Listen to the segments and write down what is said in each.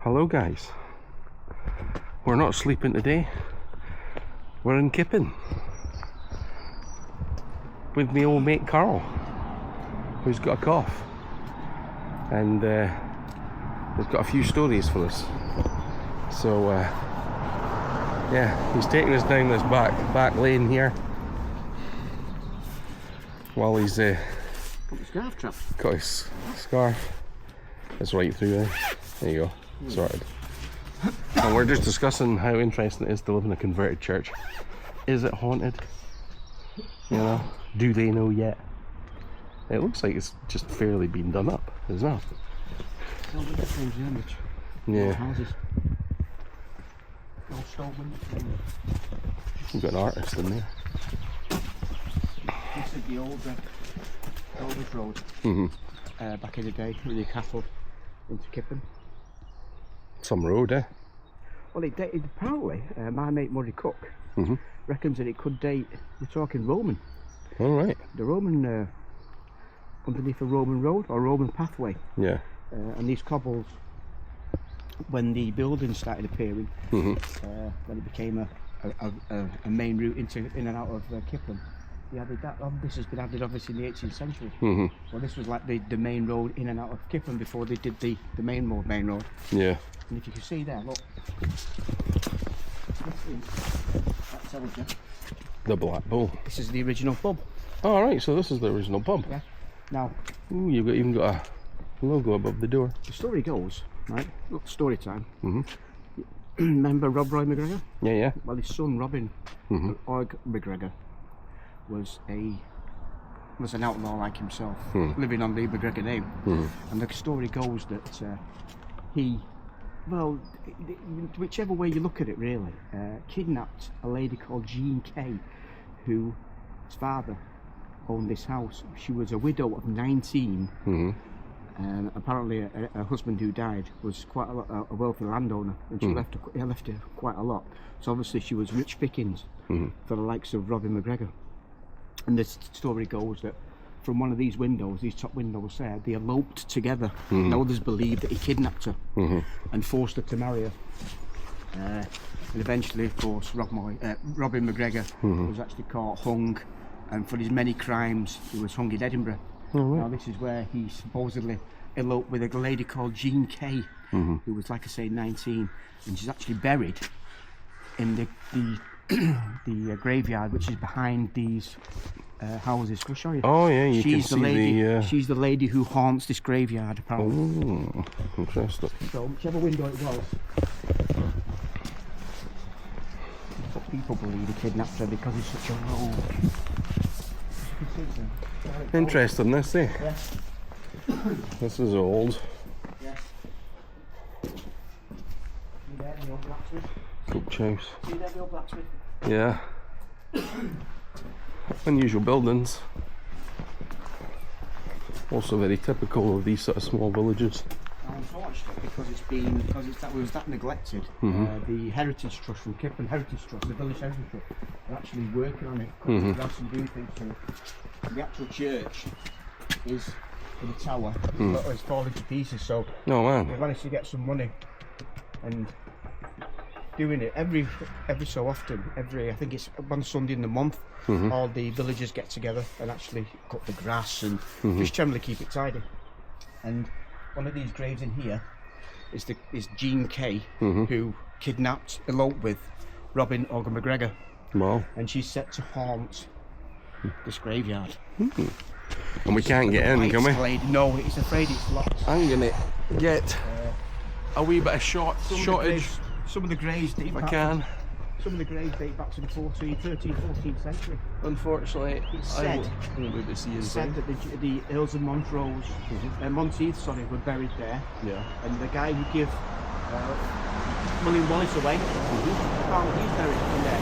Hello guys, we're not sleeping today, we're in Kippen with my old mate Carl, who's got a cough, and he's got a few stories for us. So yeah, he's taking us down this back lane here while he's got the scarf trap. Got his scarf. It's right through there. There you go. Sorted. And we're just discussing how interesting it is to live in a converted church. Is it haunted? You know? Do they know yet? It looks like it's just fairly been done up, isn't it? Yeah. Houses. All stolen. We've got an artist in there. This is the old oldest road. Back in the day, with the castle into Kippen. Some road, eh? Well, it dated, apparently, my mate Murray Cook reckons that it could date, we're talking Roman. Alright. The Roman, underneath a Roman road or Roman pathway. Yeah. And these cobbles, when the buildings started appearing, when it became a main route in and out of Kippen, they added that. This has been added obviously in the 18th century. Well, this was like the main road in and out of Kippen before they did the main road. Yeah. And if you can see there, look, that tells you. The Black Bull. This is the original pub. Alright, so this is the original pub. Yeah. Now, ooh, you've even got a logo above the door. the story goes, right? Look, story time. Remember Rob Roy McGregor? Yeah, yeah. Well, his son Robin Org McGregor was an outlaw like himself, living on the McGregor name. And the story goes that he, well, whichever way you look at it really, kidnapped a lady called Jean Kay, whose father owned this house. She was a widow of 19, and apparently a husband who died was quite a wealthy landowner, and she left her quite a lot. So obviously she was rich pickings for the likes of Robin McGregor. And the story goes that from one of these windows, these top windows there, they eloped together. And others believe that he kidnapped her and forced her to marry her. And eventually, of course, Robin McGregor was actually caught, hung, and for his many crimes, he was hung in Edinburgh. Now this is where he supposedly eloped with a lady called Jean Kay, who was, like I say, 19, and she's actually buried in the graveyard, which is behind these houses. We'll show you. Oh yeah, you can see the... She's the lady who haunts this graveyard, apparently. Oh, interesting. So whichever window it was, people believe he kidnapped her because he's such a rogue. Interesting, this, eh? Yeah. This is old. Yeah. See there, the old blacksmith? Coach house. See there, the old blacksmith? Yeah. Unusual buildings. Also very typical of these sort of small villages. Unfortunately, because it was that neglected, the Heritage Trust from Kippen Heritage Trust, the Village Heritage Trust, are actually working on it, cutting grass and doing things to it. The actual church is in the tower, it's falling to pieces, so Oh man. we managed to get some money and doing it every so often. I think it's one Sunday in the month, all the villagers get together and actually cut the grass and just generally keep it tidy. And one of these graves in here is Jean Kay, who kidnapped, eloped with Robin Organ McGregor. Wow. And she's set to haunt this graveyard. And we can't get in, can we? No, it's afraid it's locked. I'm gonna get a wee bit of shottage. Some of the graves date If I back. can. Some of the graves date back to the 13th, 14th century. Unfortunately, It's I said- won't be able to see It's said inside. that the Earls of Montrose, Monteith, were buried there, Yeah. and the guy who gave William Wallace away, apparently he's buried in there.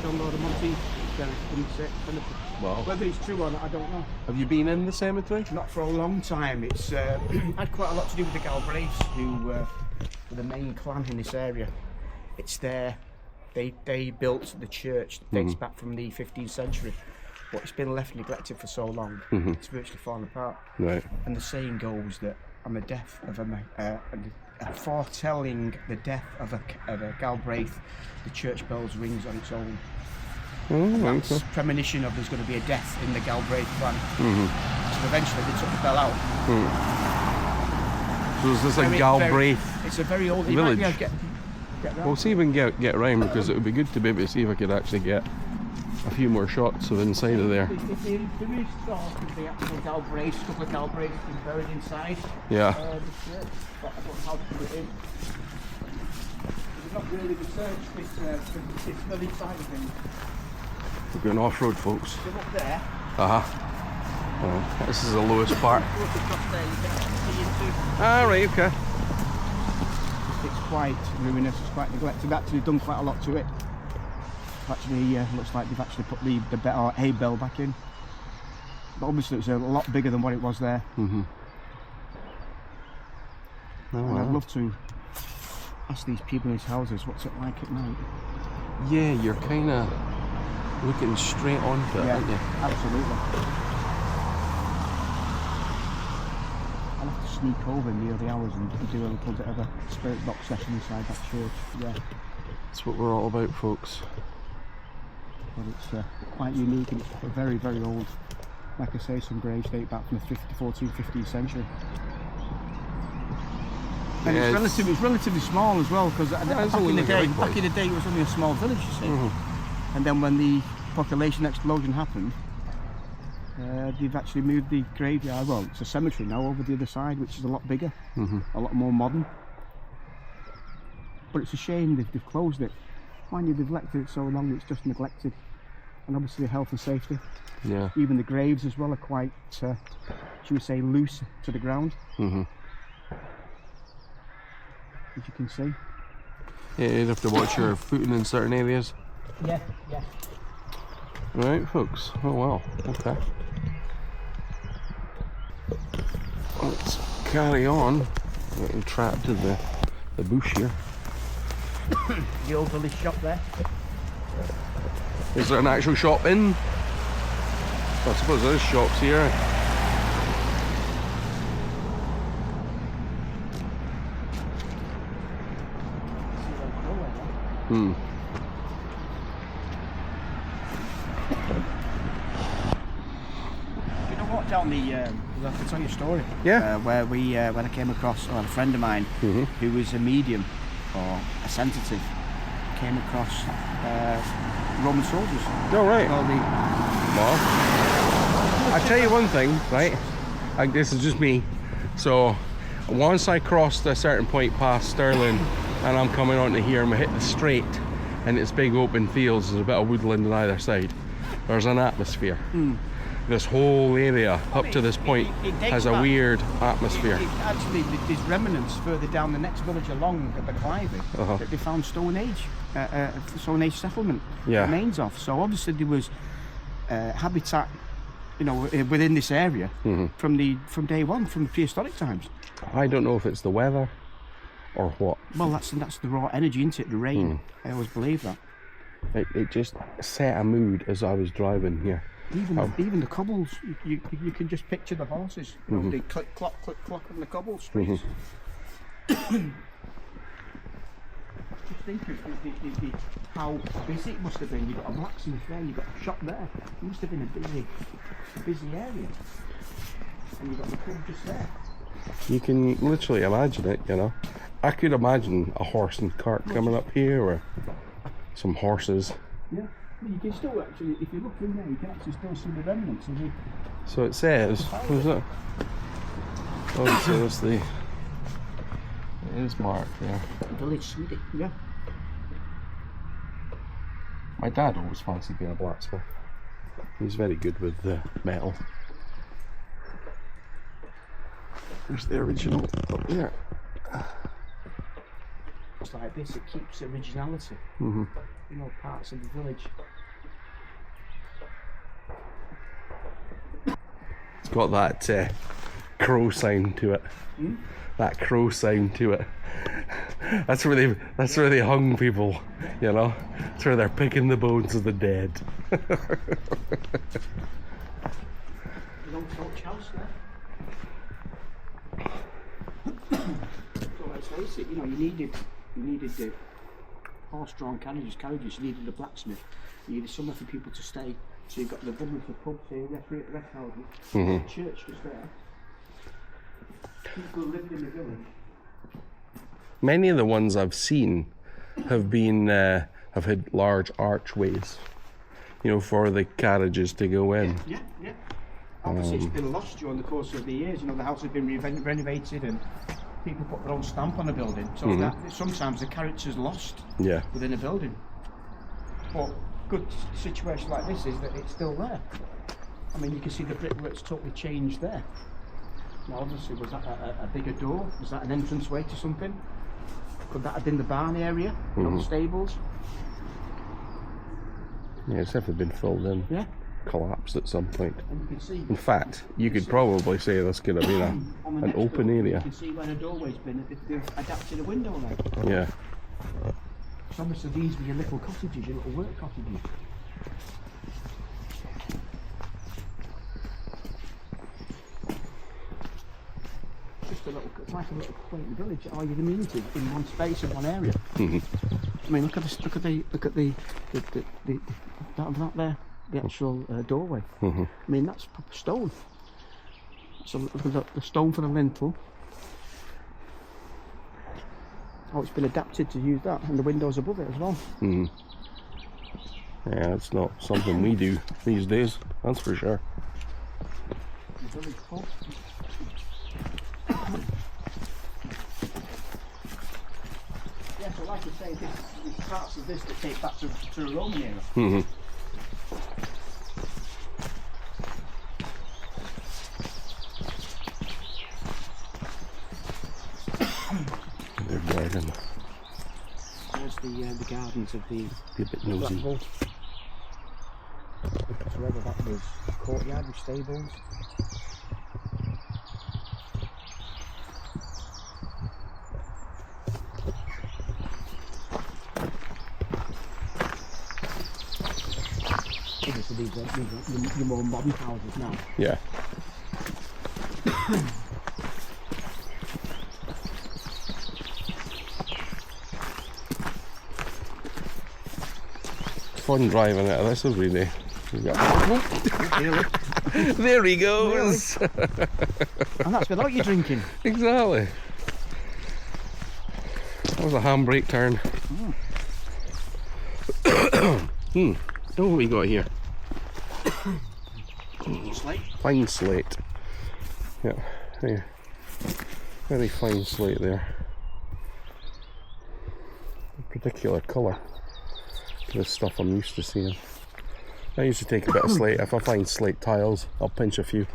John Lord of Monteith is buried in the cemetery. Wow. Whether it's true or not, I don't know. Have you been in the cemetery? Not for a long time. It's had quite a lot to do with the Galbraiths, who were the main clan in this area. It's there. They built the church that dates back from the 15th century, but it's been left neglected for so long, it's virtually fallen apart. Right. And the saying goes that on the death of foretelling the death of a Galbraith. The church bells rings on its own. That's premonition of there's going to be a death in the Galbraith clan. So eventually they took the bell out. So is this a Galbraith it's a very old village? Get We'll see if we can get around, because it would be good to be able to see if I could actually get a few more shots of inside of there. There is sort of the actual Galbraith, a couple of Galbraiths been buried inside. Yeah. The church, but I don't know how to put it in. We've not really researched this village side of things. We're going off-road, folks. So up there. This is the lowest part. Look across there, you can see into. Ah, right, okay. It's quite ruinous, it's quite neglected. They've actually done quite a lot to it. Actually, looks like they've actually put the hay bell back in. But obviously it's a lot bigger than what it was there. Oh, wow. I'd love to ask these people in these houses what's it like at night. Yeah, you're kind of looking straight onto it, aren't you? Absolutely. I'll have to sneak over in the early hours and do a little bit of a spirit box session inside that church. Yeah. That's what we're all about, folks. But it's quite unique, and it's very, very old. Like I say, some graves date back from the 14th, 15th century. And Yeah, it's relatively small as well, because back in the day it was only a small village, you see. And then when the population explosion happened, they've actually moved the graveyard. Well, it's a cemetery now over the other side, which is a lot bigger, a lot more modern. But it's a shame they've closed it. Mind you, they've left it so long it's just neglected. And obviously health and safety. Yeah. Even the graves as well are quite, should we say, loose to the ground. As you can see. Yeah, you'd have to watch your footing in certain areas. Yeah. Right, folks. Oh, wow. Okay. Let's carry on. Getting trapped in the bush here. The old village shop there. Is there an actual shop in? I suppose there's shops here. You know what, down the, I can tell you a story. Yeah. Where when I came across, a friend of mine who was a medium or a sensitive, came across Roman soldiers. Oh, right. Well, Well, I'll tell you one thing, right? This is just me. So, once I crossed a certain point past Stirling and I'm coming onto here, I'm gonna hit the straight, and it's big open fields, there's a bit of woodland on either side. There's an atmosphere. This whole area up to this point has a weird atmosphere. Actually, there's remnants further down the next village along the Clivey that they found Stone Age settlement remains of. So obviously there was habitat, you know, within this area from day one, from the prehistoric times. I don't know if it's the weather or what. Well, that's the raw energy, isn't it? The rain. I always believe that. It just set a mood as I was driving here. Even the cobbles, you can just picture the horses. You know, they click clock on the cobble streets. Just think of how busy it must have been. You've got a blacksmith there, you've got a shop there. It must have been a busy area. And you've got the pub just there. You can literally imagine it, you know. I could imagine a horse and cart coming up here, or some horses. Yeah. You can still actually, if you look in there, you can actually still see the remnants of it. So it says, what is it? Oh, so it's it is marked there. Village Smithy, yeah. My dad always fancied being a blacksmith. He's very good with metal. There's the original up there. It's like this, it keeps originality. You know, parts of the village. It's got that crow sound to it. That crow sound to it. That's where they hung people, you know. That's where they're picking the bones of the dead. The old coach house there. face it, you know, you needed the horse-drawn carriages, you needed a blacksmith, you needed somewhere for people to stay. So you've got the building for pubs here, rest houses, the church just there. People lived in the village. Many of the ones I've seen have been have had large archways, you know, for the carriages to go in. Yeah. Obviously, it's been lost during the course of the years. You know, the house has been renovated and people put their own stamp on the building. So that sometimes the character's lost within a building. But good situation like this is that it's still there. I mean, you can see the brickwork's totally changed there. Now, obviously, was that a bigger door? Was that an entranceway to something? Could that have been the barn area, the stables? Yeah, it's definitely been filled in. Yeah. Collapsed at some point. And you can see. In fact, you could probably say this could have been an open area. You can see where the doorway's been. They've adapted a window now. Yeah. So obviously these were your little cottages, your little work cottages. Just a little, it's like a little quaint village. All your community in one space, in one area. I mean, look at that there, the actual doorway. I mean, that's proper stone. So look at the stone for the lintel. Oh, it's been adapted to use that, and the windows above it as well. Yeah, it's not something we do these days, that's for sure. The village pub. Yeah, so like I say, there's parts of this that take back to the Roman era. Their garden. There's the gardens of the Be a bit nosy. Blackpool. So whether that was courtyard with stables. Obviously these are the more modern houses now. Yeah. Fun driving out of this every day. There he goes. And that's without you drinking. Exactly. That was a handbrake turn. What have we got here? Slate. Fine slate. Yeah, very fine slate there. A particular colour. This stuff I'm used to seeing. I used to take a bit of slate. If I find slate tiles, I'll pinch a few.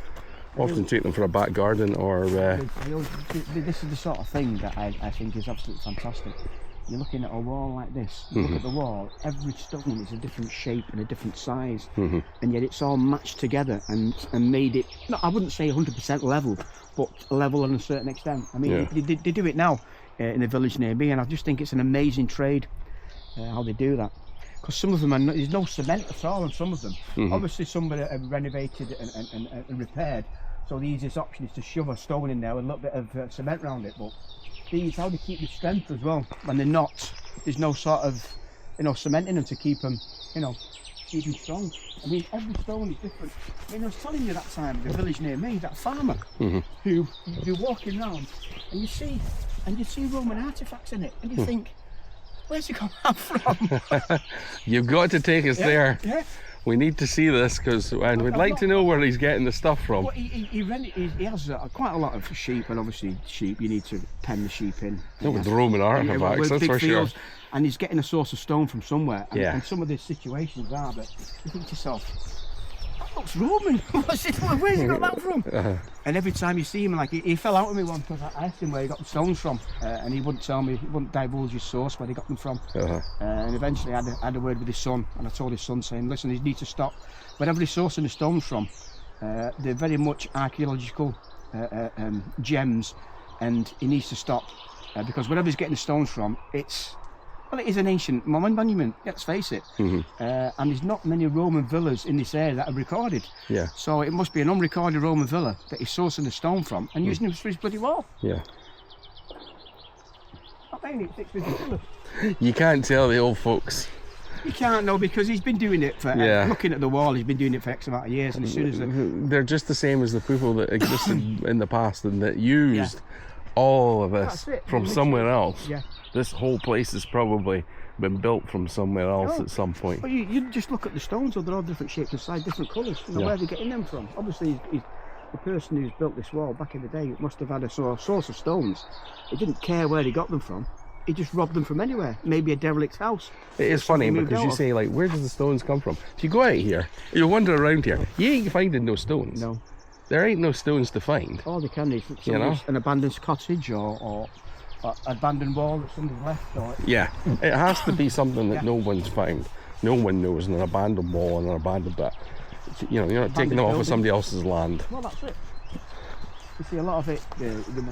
Often take them for a back garden or... This is the sort of thing that I think is absolutely fantastic. You're looking at a wall like this, you look at the wall, every stone is a different shape and a different size, and yet it's all matched together and made it, no, I wouldn't say 100% level, but level on a certain extent. I mean, they do it now in a village near me, and I just think it's an amazing trade how they do that. Because some of them, there's no cement at all on some of them. Obviously some are renovated and repaired, so the easiest option is to shove a stone in there with a little bit of cement around it, but these, how they keep the strength as well when they're not, there's no sort of, you know, cement in them to keep them, you know, keep them strong. I mean, every stone is different. I mean, I was telling you that time, the village near me, that farmer who you're walking around and you see Roman artifacts in it, and you think, where's he got that from? You've got to take us there. Yeah. We need to see this and we'd like to know where he's getting the stuff from. Well, he has quite a lot of sheep, and obviously sheep, you need to pen the sheep in. Not with the Roman artifacts, that's for sure. And he's getting a source of stone from somewhere, and some of the situations are that you think to yourself, that looks Roman. Where's he got that from? And every time you see him, like he fell out with me once because I asked him where he got the stones from, and he wouldn't tell me, he wouldn't divulge his source where they got them from. And eventually I had a word with his son, and I told his son saying, listen, he needs to stop. Wherever he's sourcing the stones from, they're very much archaeological gems, and he needs to stop because wherever he's getting the stones from, well, it is an ancient monument, let's face it. And there's not many Roman villas in this area that are recorded. Yeah. So it must be an unrecorded Roman villa that he's sourcing the stone from and using it for his bloody wall. Yeah. saying it's ridiculous. You can't tell the old folks. You can't know because he's been doing it for, looking at the wall, he's been doing it for X amount of years, and as soon as they're just the same as the people that existed in the past and that used all of this from somewhere else. Yeah. This whole place has probably been built from somewhere else at some point. Well, you just look at the stones, they're all different shapes and size, different colours. You know, where are they getting them from? Obviously, the person who's built this wall back in the day must have had a source of stones. He didn't care where he got them from. He just robbed them from anywhere. Maybe a derelict house. It is funny because you say, like, where does the stones come from? If you go out here, you wander around here, you ain't finding no stones. No. There ain't no stones to find. All they can is an abandoned cottage or abandoned wall that somebody's left. Or... Yeah, it has to be something that no one's found. No one knows an abandoned wall and an abandoned bit. You know, you're not taking it off of somebody else's land. Well, that's it. You see a lot of it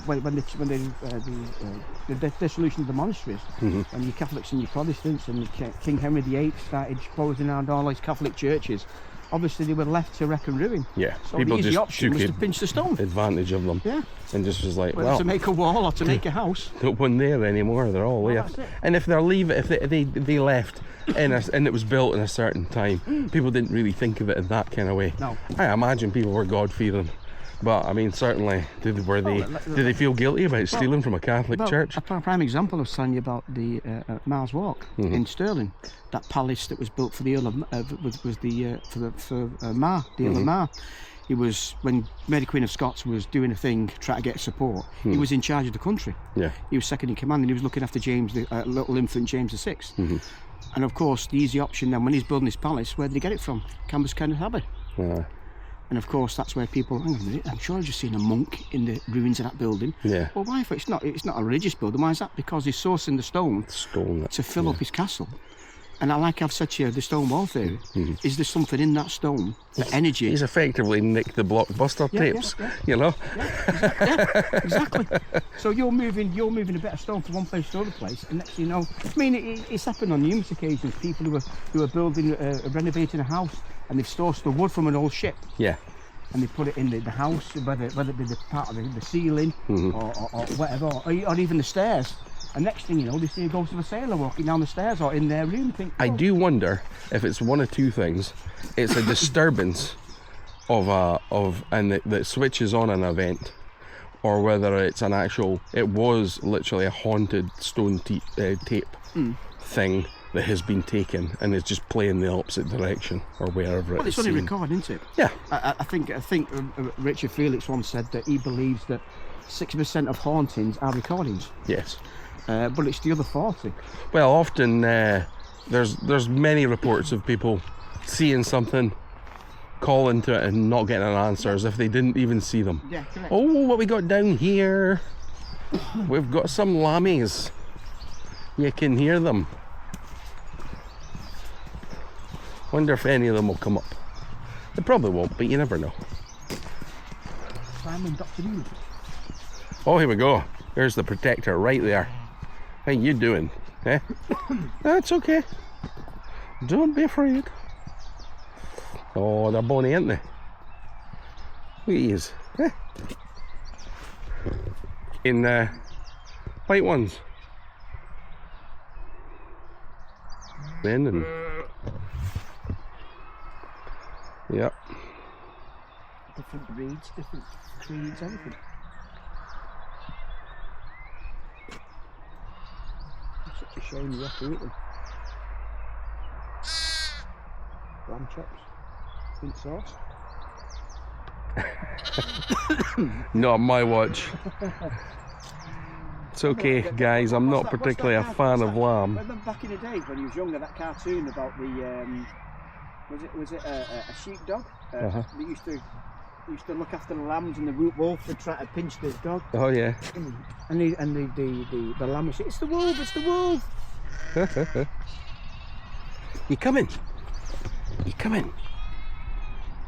when the dissolution of the monasteries, and you Catholics and you Protestants, and King Henry VIII started closing down all these Catholic churches. Obviously, they were left to wreck and ruin. Yeah, so people the easy just option was to pinch the stone. Advantage of them. Yeah, and just was like, whether to make a wall or to make a house. No one there anymore. They're all left. And if they left, and it was built in a certain time, people didn't really think of it in that kind of way. No, I imagine people were God-fearing. But I mean, certainly, did they feel guilty about stealing from a Catholic church? A prime example I was telling you about the Mars Walk in Stirling, that palace that was built for the Earl of Mar, the Earl of Mar. He was, when Mary Queen of Scots was doing a thing, trying to get support. He was in charge of the country. Yeah, he was second in command, and he was looking after James, the little infant James VI. And of course, the easy option then, when he's building his palace, where did he get it from? Cambus Kenneth Abbey. And of course, that's where people, hang on a minute, I'm sure I've just seen a monk in the ruins of that building. Yeah. Well, why? It's not a religious building. Why is that? Because he's sourcing the stone to fill up his castle. And like I've said to you, the stone wall theory, is there something in that stone, the energy? He's effectively nicked the Blockbuster tapes, you know? Exactly. So you're moving a bit of stone from one place to another place, and next thing you know, I mean, it's happened on numerous occasions. People who are building, renovating a house, and they've sourced the wood from an old ship. Yeah. And they put it in the house, whether it be the part of the ceiling or whatever, or even the stairs. And next thing you know, they see a ghost of a sailor walking down the stairs or in their room. I do wonder if it's one of two things. It's a disturbance that switches on an event, or whether it's it was literally a haunted stone tape thing that has been taken and is just playing the opposite direction or wherever it's only recorded, isn't it? Yeah. I think Richard Felix once said that he believes that 60% of hauntings are recordings. Yes. But it's the other 40. Well, often there's many reports of people seeing something, calling to it and not getting an answer as if they didn't even see them. Yeah, correct. Oh, what we got down here? We've got some lammies. You can hear them. Wonder if any of them will come up. They probably won't, but you never know. Simon, Dr. Lee. Oh, here we go. There's the protector right there. How you doing? Eh? That's okay. Don't be afraid. Oh, they're bonny, aren't they? Look at these. Eh? In white ones. Men and yep. Different breeds, different creeds, everything. It's such a shame you have to eat them. Lamb chops, mint sauce. Not my watch. It's okay, guys. I'm not particularly a fan of lamb. Remember back in the day when you was younger, that cartoon about the was it a sheepdog? They used to look after the lambs, and the root wolf would try to pinch the dog. Oh yeah. And the lamb would say, "It's the wolf! It's the wolf!" You coming? You coming?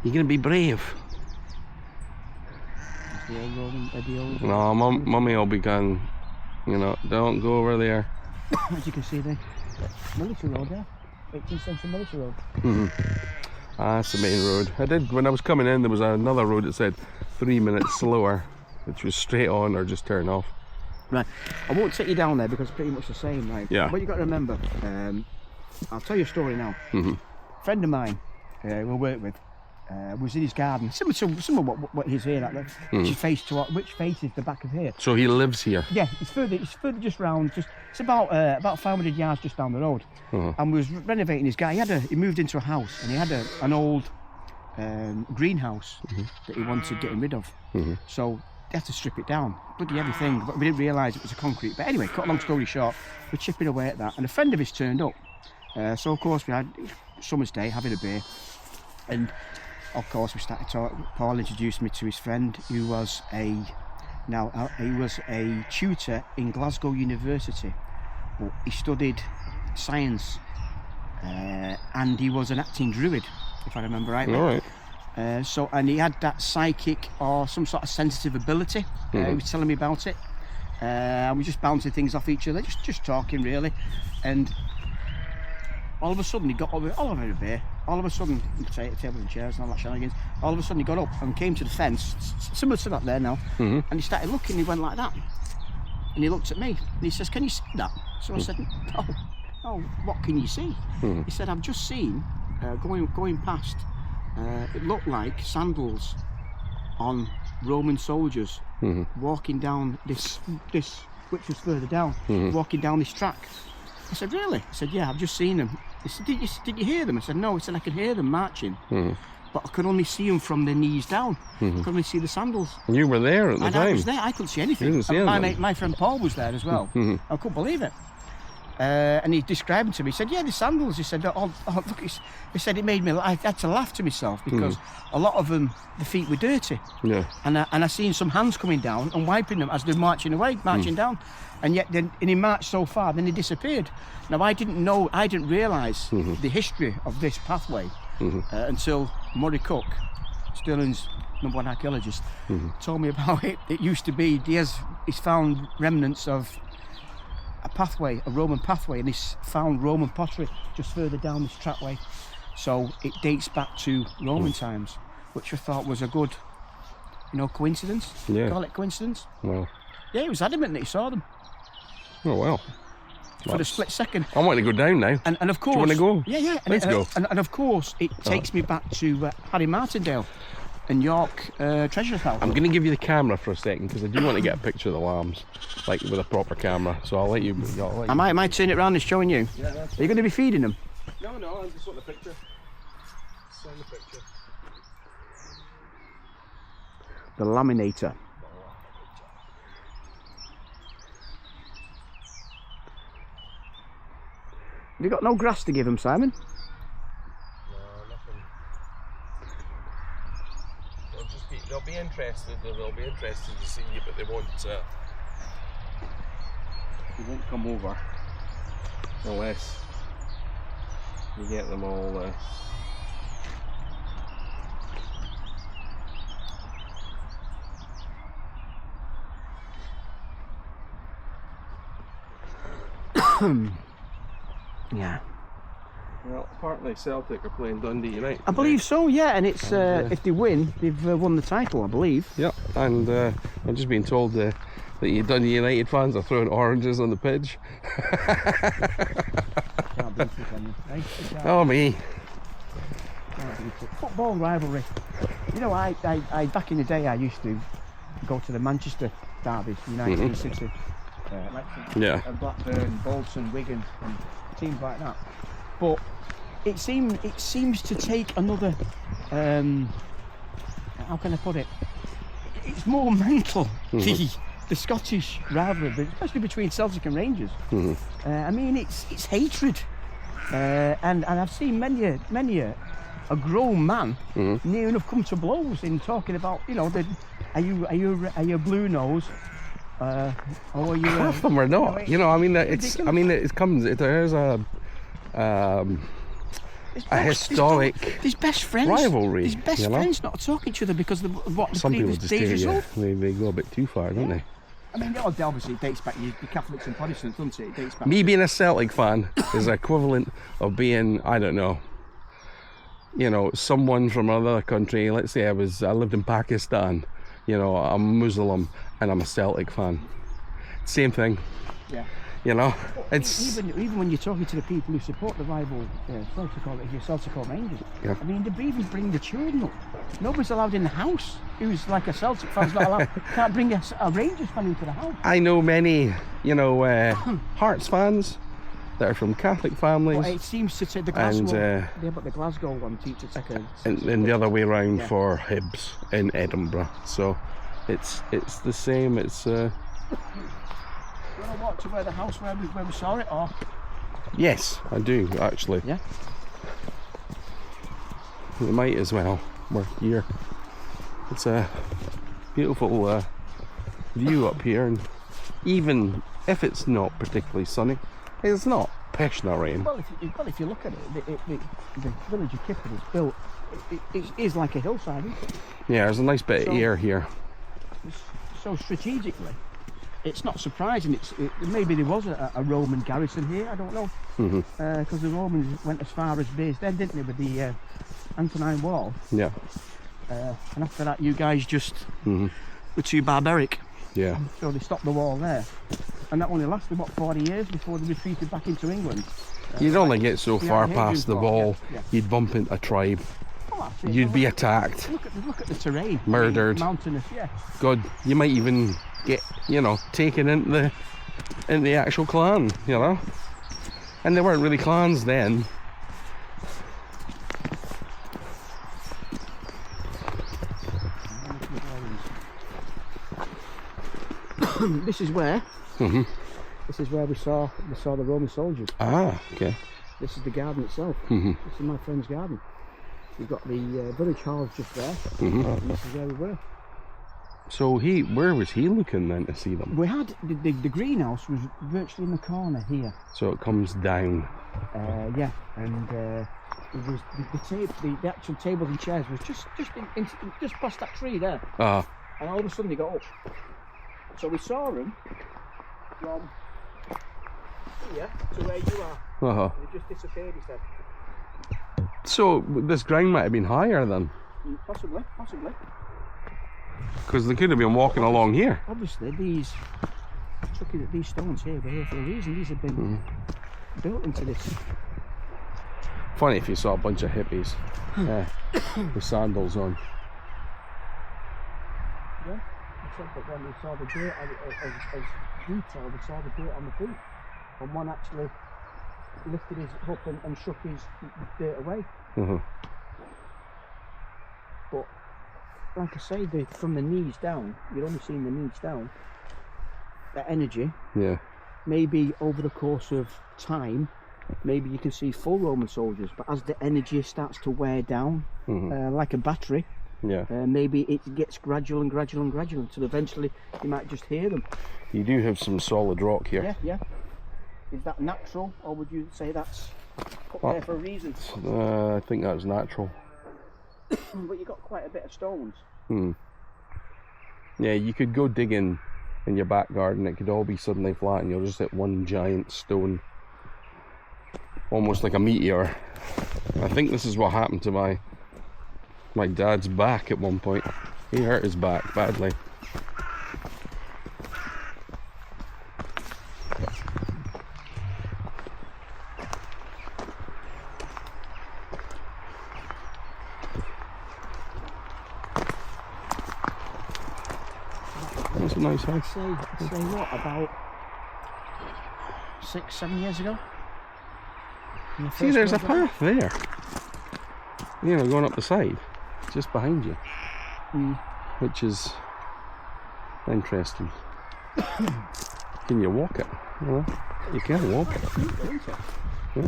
You're gonna be brave. No, mummy will be gone. You know, don't go over there. As you can see there, military road there. 18th century military road. That's the main road. When I was coming in, there was another road that said 3 minutes slower, which was straight on or just turn off. Right, I won't take you down there because it's pretty much the same, right? Yeah. But you got to remember, I'll tell you a story now. A friend of mine we worked with was in his garden, similar to what he's here, which faces the back of here. So he lives here? Yeah, it's further just round, it's about 500 yards just down the road. And was renovating his garden. He moved into a house and he had an old greenhouse that he wanted getting rid of. So they had to strip it down, bloody everything, but we didn't realise it was a concrete. But anyway, cut a long story short, we're chipping away at that, and a friend of his turned up. So of course we had summer's day having a beer, and of course we started talking. Paul introduced me to his friend, who was a tutor in Glasgow University. Well, he studied science, and he was an acting druid, if I remember rightly. All right. And he had that psychic or some sort of sensitive ability. He was telling me about it. And we just bouncing things off each other, just talking really. And all of a sudden he got over a beer. All of a sudden, tables and chairs and all that shenanigans. All of a sudden he got up and came to the fence, similar to that there now. And he started looking. He went like that, and he looked at me and he says, "Can you see that?" So I said, "Oh, what can you see?" He said, "I've just seen going past. It looked like sandals on Roman soldiers walking down this, which was further down, walking down this track." I said, "Really?" I said, "Yeah, I've just seen them." He said, did you hear them? I said, "No." He said, "I could hear them marching, but I could only see them from their knees down. I could only see the sandals." And you were there at the time? I was there. I couldn't see anything. You didn't see anything. My friend Paul was there as well. I couldn't believe it. And he described it to me. He said, "Yeah, the sandals." He said, "Oh look." He said, "It made me. I had to laugh to myself because a lot of them, the feet were dirty. Yeah. And I seen some hands coming down and wiping them as they're marching down. And yet, and he marched so far, then he disappeared. Now I didn't realise the history of this pathway until Murray Cook, Stirling's #1 archaeologist, told me about it. It used to be. He's found remnants of a Roman pathway, and he's found Roman pottery just further down this trackway. So it dates back to Roman times, which I thought was a good, coincidence. Yeah. Call it coincidence. Well. Yeah, he was adamant that he saw them. Oh well. For a split second. I want to go down now. And of course. Do you want to go? Yeah. Let's go. And of course, it takes me back to Harry Martindale and York Treasure House. I'm going to give you the camera for a second because I do want to get a picture of the lambs, like with a proper camera. So I'll let you. I might turn it around and showing you. Yeah, are you going to be feeding them? No, I just want the picture. Send the picture. The laminator. Have you got no grass to give them, Simon? No, nothing. They'll be interested. They'll be interested to see you, but they won't. They won't come over unless you get them all. Yeah. Well, apparently Celtic are playing Dundee United. I believe so, yeah, and it's if they win, they've won the title, I believe. Yep, and I'm just being told that you Dundee United fans are throwing oranges on the pitch. Oh me. Football rivalry. I back in the day I used to go to the Manchester derbies, United City, Blackburn, Bolton, Wigan, and teams like that. But it seems to take another. How can I put it? It's more mental. The Scottish rivalry, especially between Celtic and Rangers. I mean, it's hatred, and I've seen many a grown man near enough come to blows in talking about, are you blue nose? Or are you? Half of them are not. There's a historic these best friends rivalry. These best friends not talking to each other because of what the some people previous just day's result. they go a bit too far, don't they? I mean, obviously it dates back the Catholics and Protestants, doesn't it? It dates back. Me being a Celtic fan is equivalent of being, I don't know, someone from another country. Let's say I lived in Pakistan, I'm Muslim and I'm a Celtic fan. same thing. Yeah. You know, But it's even when you're talking to the people who support the rival Celtic or Rangers, Yeah. I mean, they even bring the children up. Nobody's allowed in the house who's like a Celtic fan's not allowed. Can't bring a Rangers fan into the house. I know many, you know, Hearts fans that are from Catholic families. But it seems to take the Glasgow. And, but the Glasgow one teaches to take a. and the other way around Yeah. for Hibs in Edinburgh. So it's the same. It's You want to walk to where the house where we saw it, or? yes, I do actually. Yeah. We might as well. We're here. It's a beautiful view up here, and even if it's not particularly sunny, it's not pissing or rain. Well, if you look at it, the village of Kippen is built. It is like a hillside, isn't it? Yeah, there's a nice bit of air here. So strategically, it's not surprising. Maybe there was a Roman garrison here. I don't know, because the Romans went as far as base then, didn't they, with the Antonine Wall? Yeah. And after that, you guys just were too barbaric. Yeah. So they stopped the wall there, and that only lasted what 40 years before they retreated back into England. You'd only get so Yeah, far Hadrian's past the Wall, wall, yeah. you'd bump into a tribe. Oh, that's it. You'd be Look- attacked, Look at the terrain. murdered. Mountainous, yeah. God, you might even get, you know, taken into the actual clan, you know. And they weren't really clans then. This is where. This is where we saw the Roman soldiers. Ah, okay. This is the garden itself. This is my friend's garden. We've got the village hall just there. And this is where we were. So where was he looking then to see them? We had the greenhouse was virtually in the corner here. So it comes down. Yeah, and it was the actual tables and chairs was just past that tree there. Ah, And all of a sudden they got up. So we saw them from here to where you are. uh-huh. They just disappeared, he said. So this ground might have been higher then, Possibly. because they could have been walking along here. Obviously, these stones here were here for a reason. These have been built into this. Funny if you saw a bunch of hippies with sandals on. Yeah. Except that when we saw the dirt, as detail, we saw the dirt on the feet. And one actually lifted his up and shook his dirt away. But like I say, from the knees down, you're only seeing the knees down. That energy, Yeah. maybe over the course of time, maybe you can see full Roman soldiers. But as the energy starts to wear down, like a battery, Yeah. maybe it gets gradual until eventually you might just hear them. You do have some solid rock here. Yeah. Is that natural, or would you say that's put there for a reason? I think that's natural. But you've got quite a bit of stones. Yeah, you could go digging in your back garden, it could all be suddenly flat and you'll just hit one giant stone. Almost like a meteor. I think this is what happened to my dad's back at one point. He hurt his back badly. That's a nice house. I'd say what, about 6-7 years ago? When I See, first there's a moved there. path there. You know, going up the side, just behind you. Which is interesting. Can you walk it? Well, you can walk it. Yeah.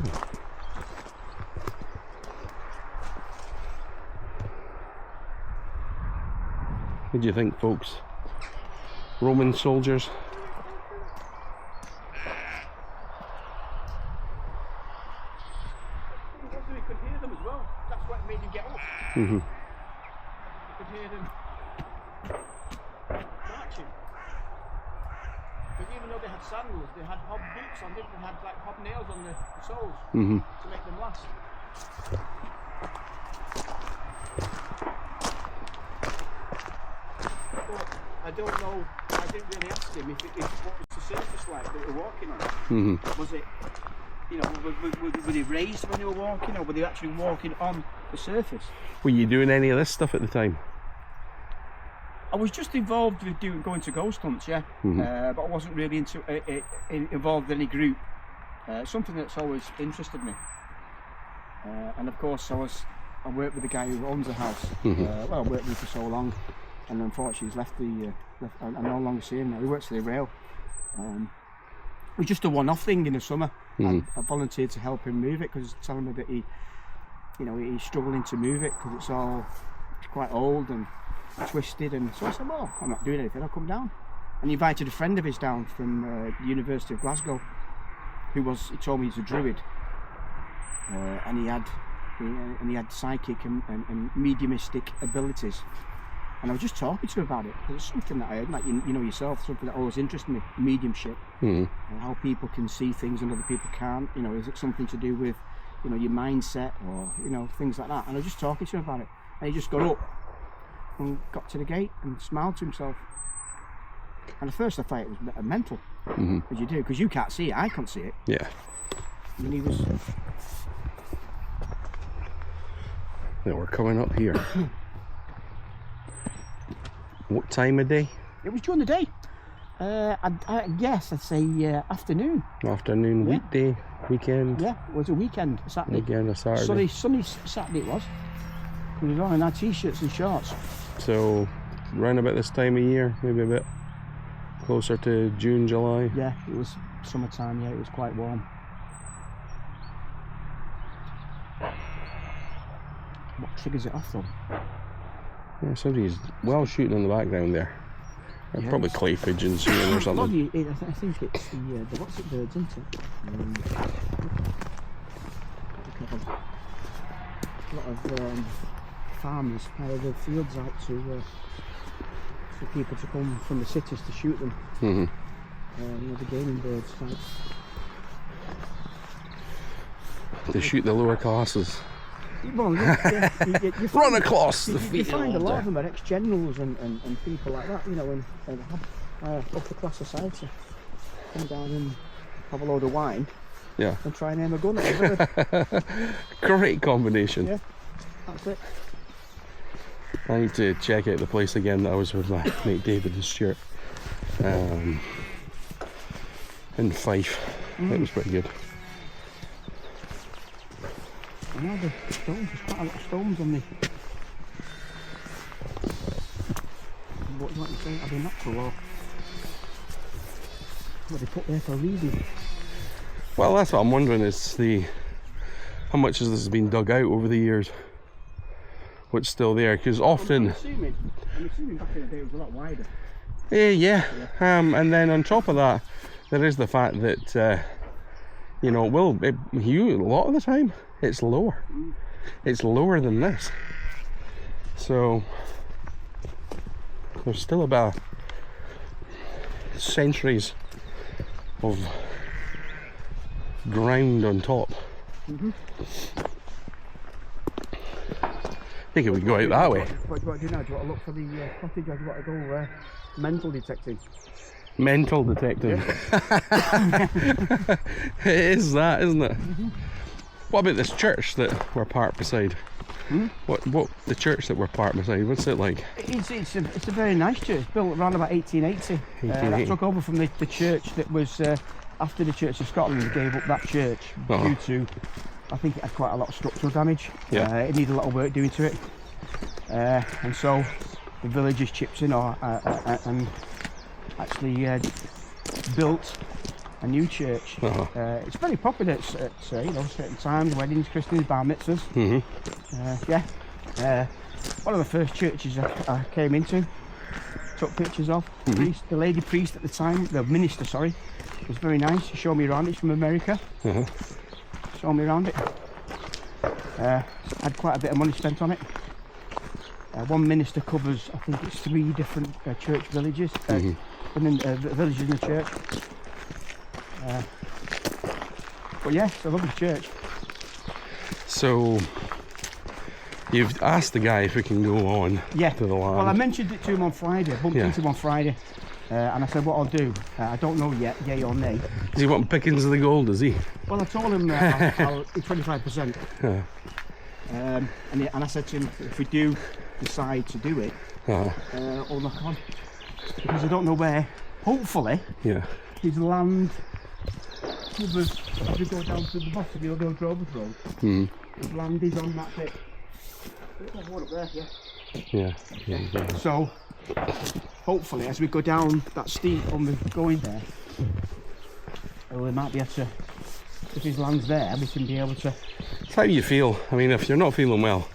What do you think, folks? Roman soldiers? We could hear them as well. That's what made him get up. You could hear them marching. Because even though they had sandals, they had hob boots on, didn't they? They had like hobnails on the soles to make them last. But I don't know, like didn't really ask him if what was the surface like that they were walking on. Was it, you know, were they raised when they were walking, or were they actually walking on the surface? Were you doing any of this stuff at the time? I was just involved with going to ghost hunts, yeah, but I wasn't really involved in any group. Something that's always interested me. And of course, I worked with the guy who owns the house. Well, I worked with him for so long, and unfortunately, he's left I'm no longer seeing him now. He works for the rail. It was just a one-off thing in the summer. I volunteered to help him move it because he's telling me that he's struggling to move it because it's quite old and twisted. And so I said, well, I'm not doing anything. I'll come down. And he invited a friend of his down from the University of Glasgow, he told me he's a druid, and he had psychic and mediumistic abilities. And I was just talking to him about it. It's something that I had, like you know yourself, something that always interested me, mediumship, how people can see things and other people can't. You know, is it something to do with, you know, your mindset or, you know, things like that? And I was just talking to him about it, and he just got up and got to the gate and smiled to himself. And at first I thought it was mental, as you do, because you can't see it, I can't see it. Yeah. And he was. Yeah, we're coming up here. What time of day? It was during the day. I guess I'd say afternoon. Afternoon, yeah. Weekday, weekend. Yeah, it was a weekend, a Saturday. Weekend, a Saturday. Sunny Saturday it was. We were on our t-shirts and shorts. So, round about this time of year, maybe a bit closer to June, July. Yeah, it was summertime. Yeah, it was quite warm. What triggers it off though? Yeah, somebody's well shooting in the background there. Yeah, probably clay pigeons shooting or something. I think it's the what's it, birds, isn't it? A lot of farmers hire their fields out for people to come from the cities to shoot them. You know, the gaming birds. Right? They shoot the lower classes. Well, you Run across the you field. find a lot of them are ex-generals and people like that, you know, and have upper class society come down and have a load of wine, yeah, and try and aim a gun at a bird. Great combination. Yeah, that's it. I need to check out the place again that I was with my mate David and Stuart in Fife. It was pretty good. I know the stones, there's quite a lot of stones on the. What do you want to say? Are they natural or what they put there for a reason? Well, that's what I'm wondering is how much has this been dug out over the years? What's still there? Because often. I'm assuming back in the day it was a lot wider. Yeah. And then on top of that, there is the fact that you know, a lot of the time it's lower. It's lower than this. So there's still about centuries of ground on top. I think it would go out that way. What do you want to do now? Do you want to look for the cottage, or do you want to go mental detecting? Mental detecting. Yeah. It is that, isn't it? What about this church that we're parked beside? What the church that we're parked beside? What's it like? It's a very nice church, built around about 1880. That took over from the church that was after the Church of Scotland. They gave up that church due to, I think it had quite a lot of structural damage. Yeah. It needed a lot of work doing to it, and so the villagers chipped in and actually built a new church. It's very popular at you know, certain times, weddings, christenings, bar mitzvahs. One of the first churches I came into, took pictures of. The lady priest at the time, the minister, sorry, was very nice. She showed me around it. It's from America. Showed me around it. Had quite a bit of money spent on it. One minister covers, I think it's 3 different church villages, villages in the church. But yeah, it's a lovely church. So you've asked the guy if we can go on to the land. Well, I mentioned it to him on Friday. I bumped into him on Friday. And I said, what I'll do, I don't know yet, yay or nay. Does he want pickings of the gold, is he? Well, I told him I'll 25%. And I said to him, if we do decide to do it, I'll knock on. Because I don't know where, hopefully, his land covers, as we go down to the bottom, you'll go to Drovers Road. His land is on that bit. There's one up there, yeah. So, hopefully, as we go down that steep when we're going there, we might be able to, if his land's there, we can be able to. It's how you feel. I mean, if you're not feeling well,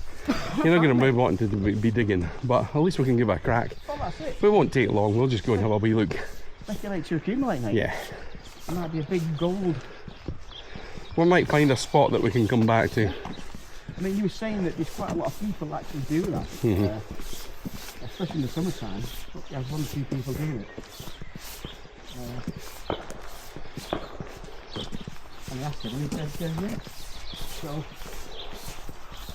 you're not going to be wanting to be digging, but at least we can give it a crack. Well, that's it. We won't take long, we'll just go and have a wee look. Speculate to accumulate, mate. Yeah. It might be a big gold. We might find a spot that we can come back to. I mean, you were saying that there's quite a lot of people that actually do that, especially in the summertime. There's 1 or 2 people doing it. And I asked him, and he said, yeah. So,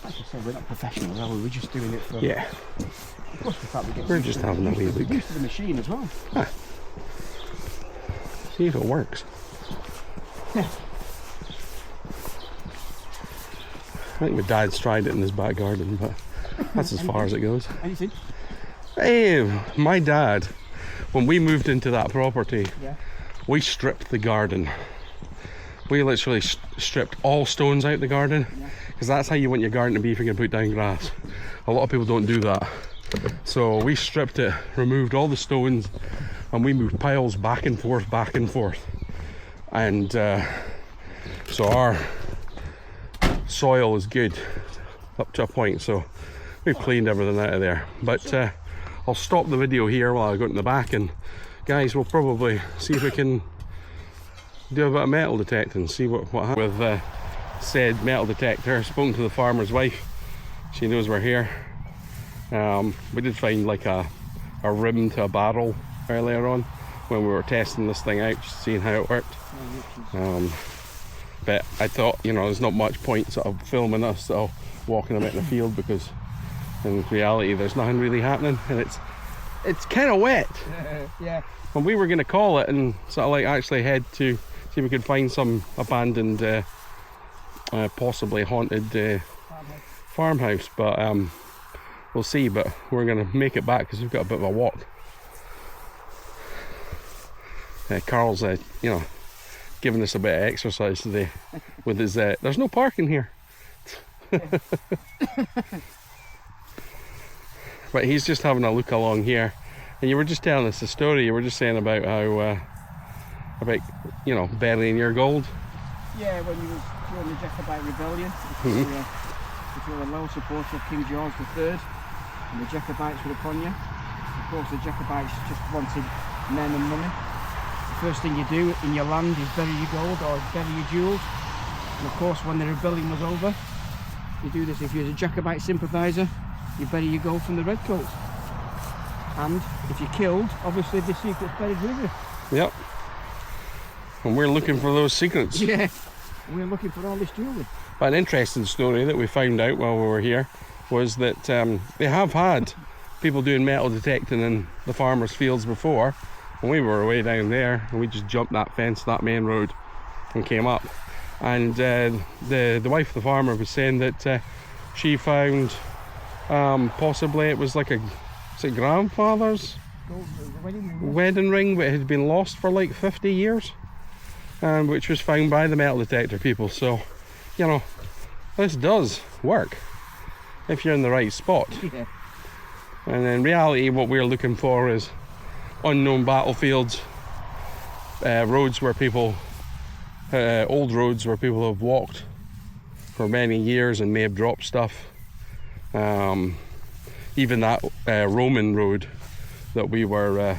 like I said, we're not professionals, are we? We're just doing it for. Yeah. Of course, we're just having a wee look. Used to the machine as well. See if it works. Yeah. I think my dad's tried it in his back garden, but that's as far as it goes. Anything? Hey, my dad, when we moved into that property, we stripped the garden. We literally stripped all stones out the garden, because that's how you want your garden to be if you're going to put down grass. A lot of people don't do that. So we stripped it, removed all the stones, and we moved piles back and forth. And so our soil is good up to a point, so we've cleaned everything out of there. But I'll stop the video here while I go to the back, and guys, we'll probably see if we can do a bit of metal detecting, see what happens with said metal detector. I've spoken to the farmer's wife, she knows we're here. We did find like a rim to a barrel earlier on when we were testing this thing out, just seeing how it worked. But I thought, you know, there's not much point sort of filming us sort of walking about in the field, because in reality there's nothing really happening, and it's kind of wet. Yeah. And we were going to call it and sort of like actually head to see if we could find some abandoned, possibly haunted farmhouse, but we'll see. But we're going to make it back because we've got a bit of a walk. Carl's, you know, giving us a bit of exercise today with his. There's no parking here, but he's just having a look along here. And you were just telling us the story. You were just saying about how, about, you know, burying your gold. Yeah, when you were during the Jacobite rebellion, if you were a loyal supporter of King George III, and the Jacobites were upon you. Of course, the Jacobites just wanted men and money. The first thing you do in your land is bury your gold or bury your jewels. And of course, when the rebellion was over, you do this. If you're a Jacobite sympathiser, you bury your gold from the redcoats. And if you're killed, obviously the secret's buried with you. Yep. And we're looking for those secrets. Yeah. We're looking for all this jewellery. But an interesting story that we found out while we were here was that they have had people doing metal detecting in the farmers' fields before. And we were way down there, and we just jumped that fence, that main road, and came up. And the wife of the farmer was saying that she found possibly it was like a grandfather's wedding ring, but it had been lost for like 50 years, which was found by the metal detector people. So, you know, this does work if you're in the right spot. Yeah. And in reality, what we're looking for is unknown battlefields, roads where people, old roads where people have walked for many years and may have dropped stuff. Even that Roman road that we were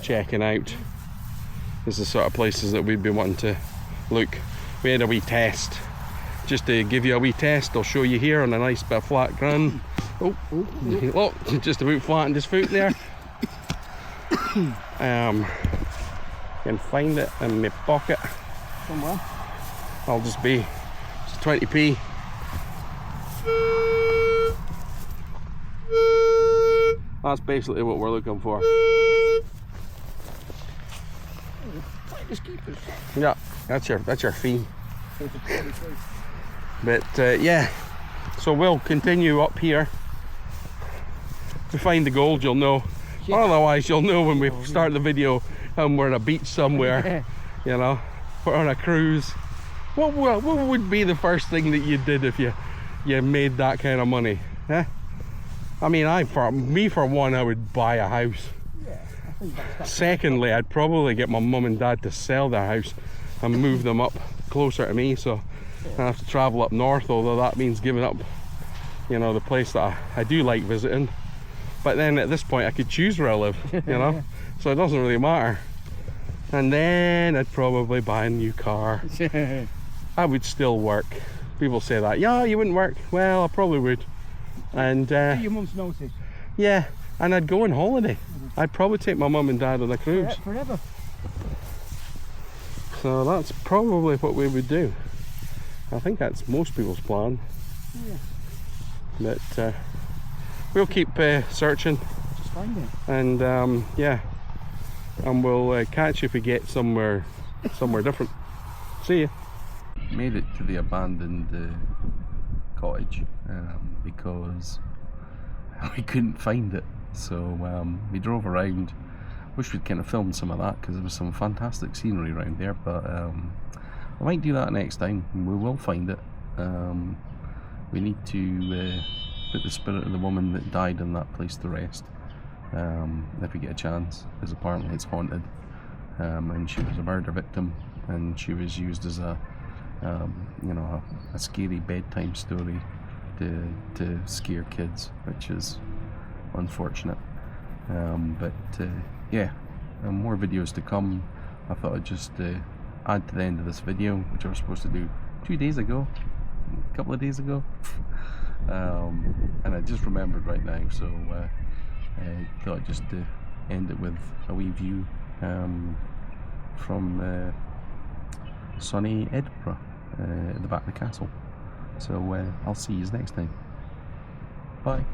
checking out is the sort of places that we've been wanting to look. We had a wee test, just to give you a wee test. I'll show you here on a nice bit of flat ground. Look, just about flattened his foot there. Can find it in my pocket somewhere. I'll just be 20p. That's basically what we're looking for. Just keep us. Yeah, that's your fee. But yeah, so we'll continue up here. If we find the gold, you'll know. Yeah. Otherwise, you'll know when we start the video and we're at a beach somewhere. You know, we're on a cruise. What would be the first thing that you did if you made that kind of money? Eh? I mean, for one, I would buy a house. Yeah, I think that's Secondly, I'd probably get my mum and dad to sell their house and move them up closer to me, so I have to travel up north, although that means giving up, you know, the place that I do like visiting. But then at this point I could choose where I live, you know, so it doesn't really matter. And then I'd probably buy a new car. I would still work. People say that, yeah, you wouldn't work. Well, I probably would. And your mum's notice. yeah, and I'd go on holiday. I'd probably take my mum and dad on a cruise. Forever. So that's probably what we would do. I think that's most people's plan. Yeah. But we'll keep searching. Just find it. And yeah, and we'll catch you if we get somewhere different. See ya. Made it to the abandoned cottage because we couldn't find it, so we drove around. Wish we'd kind of filmed some of that because there was some fantastic scenery around there, but I might do that next time. We will find it. We need to put the spirit of the woman that died in that place to rest, if we get a chance, because apparently it's haunted, and she was a murder victim, and she was used as a you know, a scary bedtime story to scare kids, which is unfortunate. But yeah, more videos to come. I thought I'd just add to the end of this video, which I was supposed to do 2 days ago, a couple of days ago, and I just remembered right now, so I thought I'd just end it with a wee view from sunny Edinburgh at the back of the castle. So I'll see you next time. Bye.